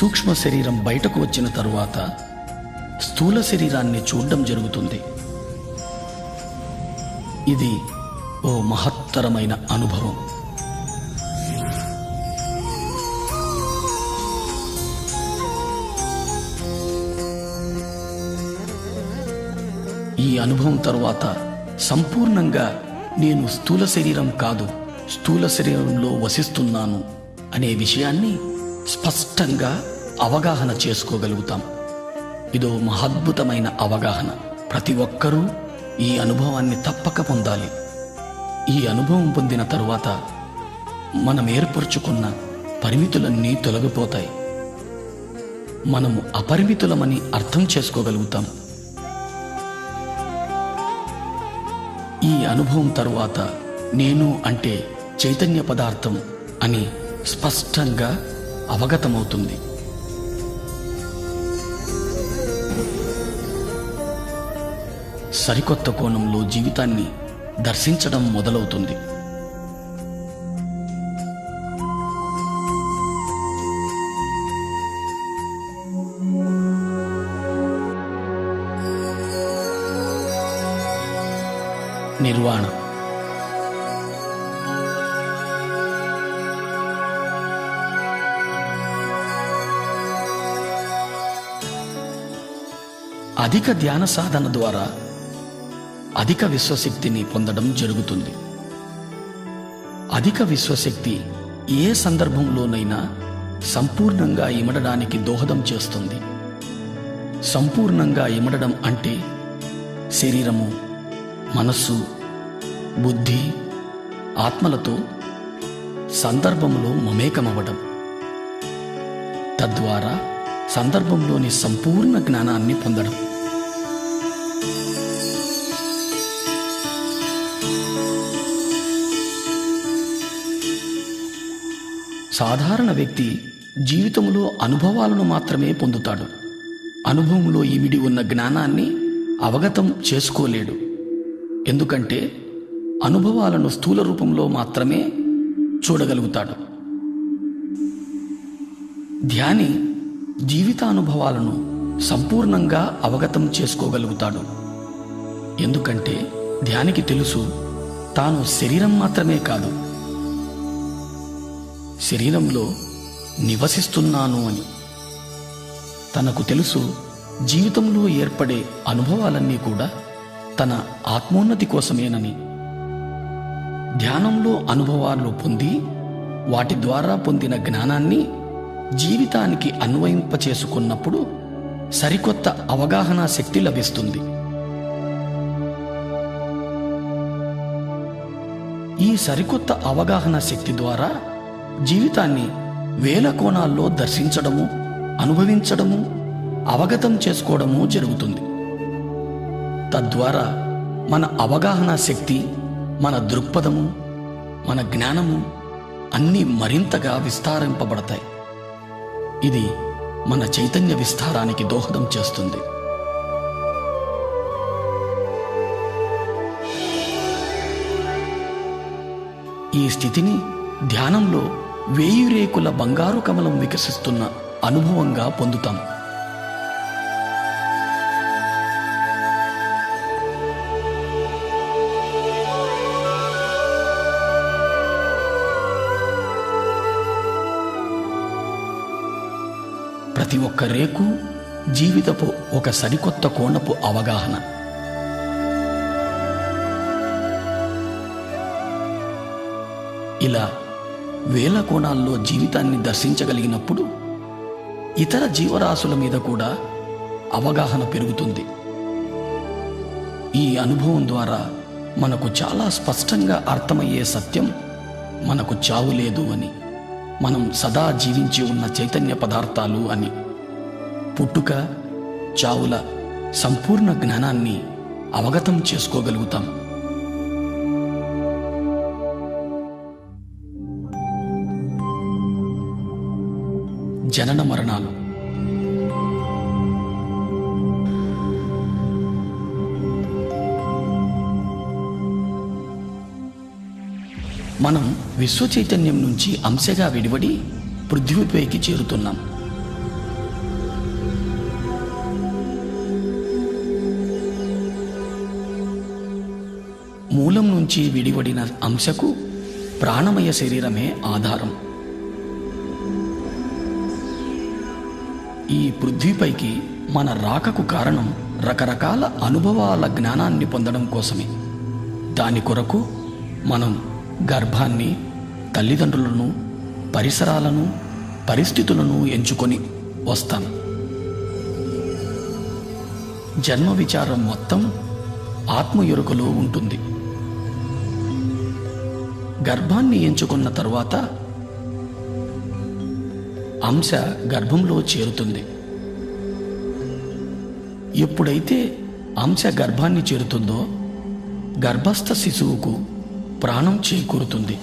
సూక్ష్మ శరీరం బయటకు వచ్చిన తరువాత స్థూల శరీరాన్ని చూడడం జరుగుతుంది. ఇది ఓ మహత్తరమైన అనుభవం. ఈ అనుభవం తరువాత సంపూర్ణంగా నేను స్థూల శరీరం కాదు, స్థూల శరీరంలో వసిస్తున్నాను అనే విషయాన్ని స్పష్టంగా అవగాహన చేసుకోగలుగుతాం. ఇదో మహద్భుతమైన అవగాహన. ప్రతి ఒక్కరూ ఈ అనుభవాన్ని తప్పక పొందాలి. ఈ అనుభవం పొందిన తరువాత మనం ఏర్పరచుకున్న పరిమితులన్నీ తొలగిపోతాయి. మనము అపరిమితులమని అర్థం చేసుకోగలుగుతాం. ఈ అనుభవం తరువాత నేను అంటే చైతన్య పదార్థం అని స్పష్టంగా అవగతమవుతుంది. సరికొత్త కోణంలో జీవితాన్ని దర్శించడం మొదలవుతుంది. నిర్వాణ. అధిక ధ్యాన సాధన ద్వారా అధిక విశ్వశక్తిని పొందడం జరుగుతుంది. అధిక విశ్వశక్తి ఏ సందర్భంలోనైనా సంపూర్ణంగా ఇమడడానికి దోహదం చేస్తుంది. సంపూర్ణంగా ఇమడడం అంటే శరీరము, మనస్సు, బుద్ధి, ఆత్మలతో సందర్భంలో మమేకమవ్వడం. తద్వారా సందర్భంలోని సంపూర్ణ జ్ఞానాన్ని పొందడం. సాధారణ వ్యక్తి జీవితంలో అనుభవాలను మాత్రమే పొందుతాడు. అనుభవంలో ఇమిడి ఉన్న జ్ఞానాన్ని అవగతం చేసుకోలేడు. ఎందుకంటే అనుభవాలను స్థూల రూపంలో మాత్రమే చూడగలుగుతాడు. ధ్యాని జీవితానుభవాలను సంపూర్ణంగా అవగతం చేసుకోగలుగుతాడు. ఎందుకంటే ధ్యానికి తెలుసు తాను శరీరం మాత్రమే కాదు, శరీరంలో నివసిస్తున్నాను అని. తనకు తెలుసు జీవితంలో ఏర్పడే అనుభవాలన్నీ కూడా తన ఆత్మోన్నతి కోసమేనని. ధ్యానంలో అనుభవాలు పొంది వాటి ద్వారా పొందిన జ్ఞానాన్ని జీవితానికి అన్వయింపచేసుకున్నప్పుడు సరికొత్త అవగాహన శక్తి లభిస్తుంది. ఈ సరికొత్త అవగాహన శక్తి ద్వారా జీవితాన్ని వేల కోణాల్లో దర్శించడము, అనుభవించడము, అవగతం చేసుకోవడము జరుగుతుంది. తద్వారా మన అవగాహన శక్తి, మన దృక్పథము, మన జ్ఞానము అన్నీ మరింతగా విస్తారింపబడతాయి. ఇది మన చైతన్య విస్తారానికి దోహదం చేస్తుంది. ఈ స్థితిని ధ్యానంలో 1000 రేకుల బంగారు కమలం వికసిస్తున్న అనుభవంగా పొందుతాం. ప్రతి ఒక్క రేకు జీవితపు ఒక సరికొత్త కోణపు అవగాహన. ఇలా వేల కోణాల్లో జీవితాన్ని దర్శించగలిగినప్పుడు ఇతర జీవరాశుల మీద కూడా అవగాహన పెరుగుతుంది. ఈ అనుభవం ద్వారా మనకు చాలా స్పష్టంగా అర్థమయ్యే సత్యం మనకు చావు లేదు అని, మనం సదా జీవించి ఉన్న చైతన్య పదార్థాలు అని. పుట్టుక, చావుల సంపూర్ణ జ్ఞానాన్ని అవగతం చేసుకోగలుగుతాం. జనన మరణాలు. మనం విశ్వ చైతన్యం నుంచి అంశగా విడివడి పృథ్వీపైకి చేరుతున్నాం. మూలం నుంచి విడివడిన అంశకు ప్రాణమయ శరీరమే ఆధారం. ఈ పృథ్వీపైకి మన రాకకు కారణం రకరకాల అనుభవాల జ్ఞానాన్ని పొందడం కోసమే. దాని కొరకు మనం గర్భాన్ని, తల్లిదండ్రులను, పరిసరాలను, పరిస్థితులను ఎంచుకొని వస్తాం. జన్మ విచారం మొత్తం ఆత్మఎరుకలో ఉంటుంది. గర్భాన్ని ఎంచుకున్న తరువాత అంశ గర్భంలో చేరుతుంది. ఎప్పుడైతే అంశ గర్భాన్ని చేరుతుందో గర్భస్థ శిశువుకు ప్రాణం చేకూరుతుంది.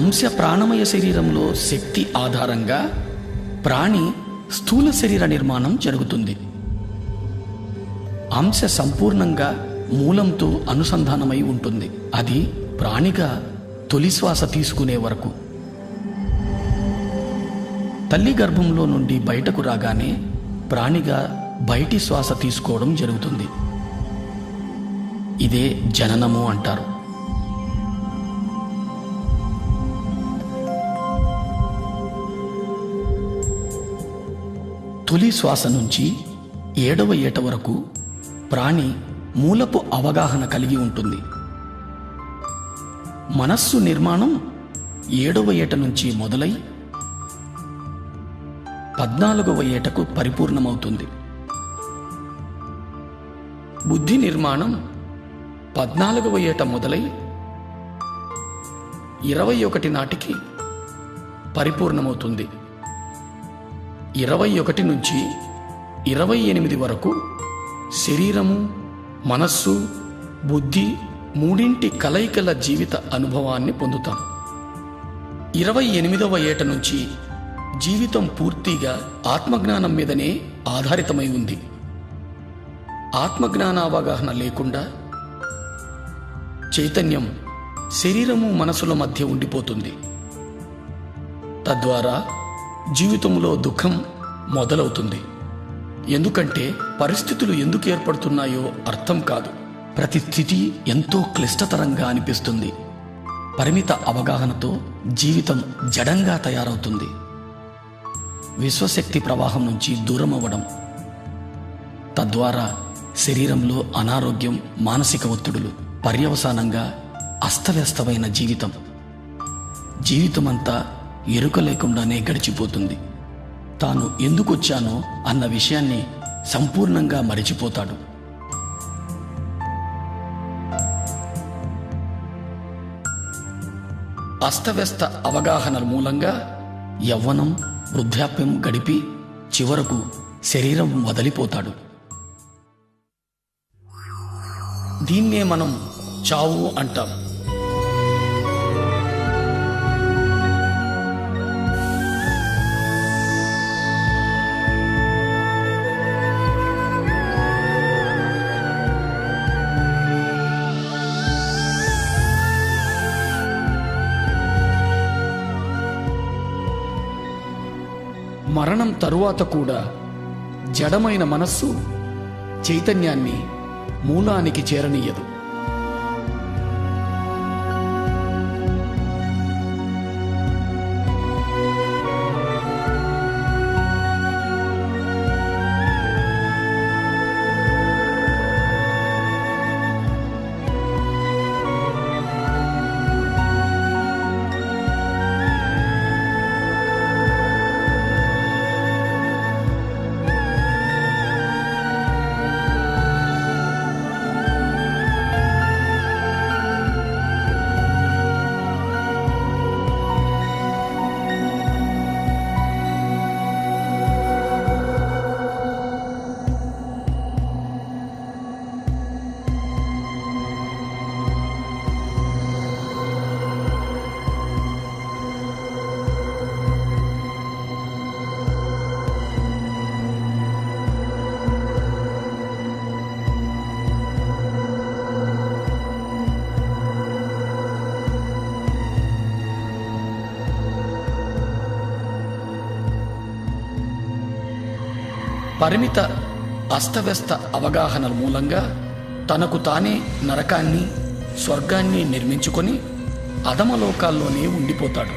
అంశ ప్రాణమయ శరీరంలో శక్తి ఆధారంగా ప్రాణి స్థూల శరీర నిర్మాణం జరుగుతుంది. అంశ సంపూర్ణంగా మూలంతో అనుసంధానమై ఉంటుంది. అది ప్రాణిగా తొలి శ్వాస తీసుకునే వరకు. తల్లి గర్భంలో నుండి బయటకు రాగానే ప్రాణిగా బయటి శ్వాస తీసుకోవడం జరుగుతుంది. ఇదే జననము అంటారు. తొలి శ్వాస నుంచి 7వ ఏట వరకు ప్రాణి మూలపు అవగాహన కలిగి ఉంటుంది. మనస్సు నిర్మాణం 7వ ఏట నుంచి మొదలై 14వ ఏటకు పరిపూర్ణమవుతుంది. బుద్ధి నిర్మాణం 14వ ఏట మొదలై 21 నాటికి పరిపూర్ణమవుతుంది. 21 నుంచి 28 వరకు శరీరము, మనస్సు, బుద్ధి మూడింటి కలయికల జీవిత అనుభవాన్ని పొందుతాం. 28వ ఏట నుంచి జీవితం పూర్తిగా ఆత్మజ్ఞానం మీదనే ఆధారితమై ఉంది. ఆత్మజ్ఞానావగాహన లేకుండా చైతన్యం శరీరము, మనసుల మధ్య ఉండిపోతుంది. తద్వారా జీవితంలో దుఃఖం మొదలవుతుంది. ఎందుకంటే పరిస్థితులు ఎందుకు ఏర్పడుతున్నాయో అర్థం కాదు. ప్రతి స్థితి ఎంతో క్లిష్టతరంగా అనిపిస్తుంది. పరిమిత అవగాహనతో జీవితం జడంగా తయారవుతుంది. విశ్వశక్తి ప్రవాహం నుంచి దూరం అవ్వడం, తద్వారా శరీరంలో అనారోగ్యం, మానసిక ఒత్తిడులు, పర్యవసానంగా అస్తవ్యస్తమైన జీవితమంతా ఎరుక లేకుండానే గడిచిపోతుంది. తాను ఎందుకొచ్చానో అన్న విషయాన్ని సంపూర్ణంగా మరిచిపోతాడు. అస్తవ్యస్త అవగాహనల మూలంగా యవ్వనం, వృద్ధాప్యం గడిపి చివరకు శరీరం వదిలిపోతాడు. దీన్నే మనం చావు అంటాం. మరణం తరువాత కూడా జడమైన మనస్సు చైతన్యాన్ని మూలానికి చేరనీయదు. పరిమిత అస్తవ్యస్త అవగాహనల మూలంగా తనకు తానే నరకాన్ని స్వర్గాన్ని నిర్మించుకొని అధమలోకాల్లోనే ఉండిపోతాడు.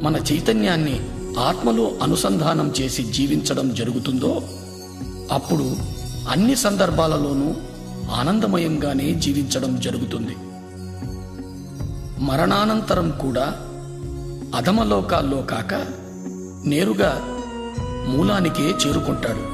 మన చైతన్యాన్ని ఆత్మలో అనుసంధానం చేసి జీవించడం జరుగుతుందో అప్పుడు అన్ని సందర్భాలలోనూ ఆనందమయంగానే జీవించడం జరుగుతుంది. మరణానంతరం కూడా అధమలోకాల్లో కాక నేరుగా మూలానికే చేరుకుంటాడు.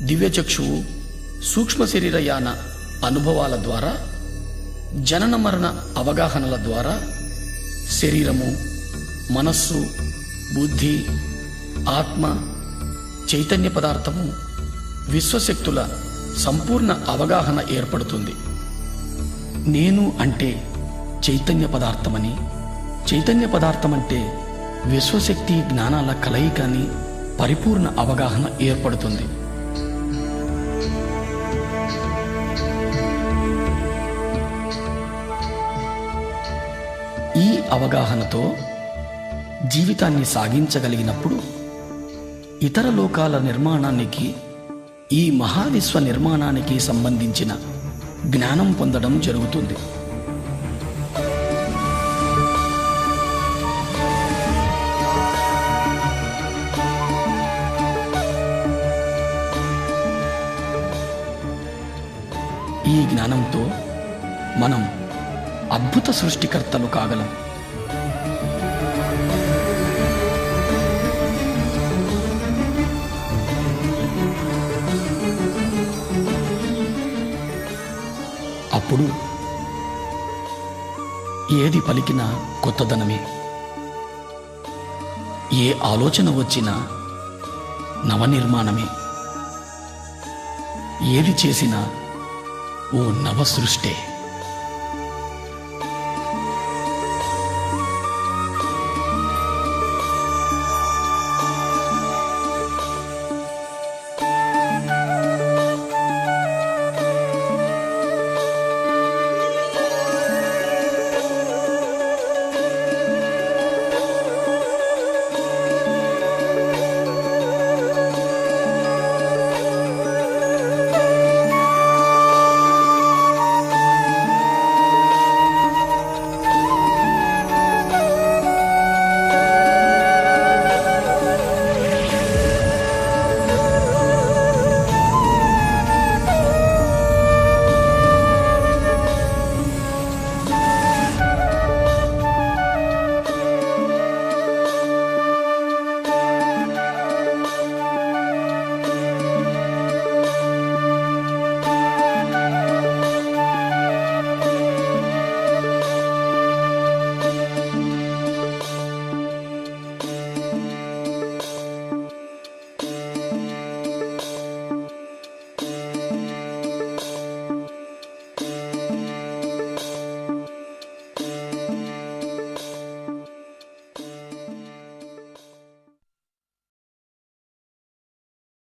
దివ్యచక్షువు సూక్ష్మ శరీరయాన అనుభవాల ద్వారా, జనన మరణ అవగాహనల ద్వారా శరీరము, మనస్సు, బుద్ధి, ఆత్మ, చైతన్య పదార్థము, విశ్వశక్తుల సంపూర్ణ అవగాహన ఏర్పడుతుంది. నేను అంటే చైతన్య పదార్థమని, చైతన్య పదార్థం అంటే విశ్వశక్తి జ్ఞానాల కలయికని పరిపూర్ణ అవగాహన ఏర్పడుతుంది. ఈ అవగాహనతో జీవితాన్ని సాగించగలిగినప్పుడు ఇతర లోకాల నిర్మాణానికి, ఈ మహావిశ్వ నిర్మాణానికి సంబంధించిన జ్ఞానం పొందడం జరుగుతుంది. ఈ జ్ఞానంతో మనం అద్భుత సృష్టికర్తలు కాగలం. అప్పుడు ఏది పలికినా కొత్తదనమే, ఏ ఆలోచన వచ్చినా నవనిర్మాణమే, ఏది చేసినా ఓ నవ సృష్టే.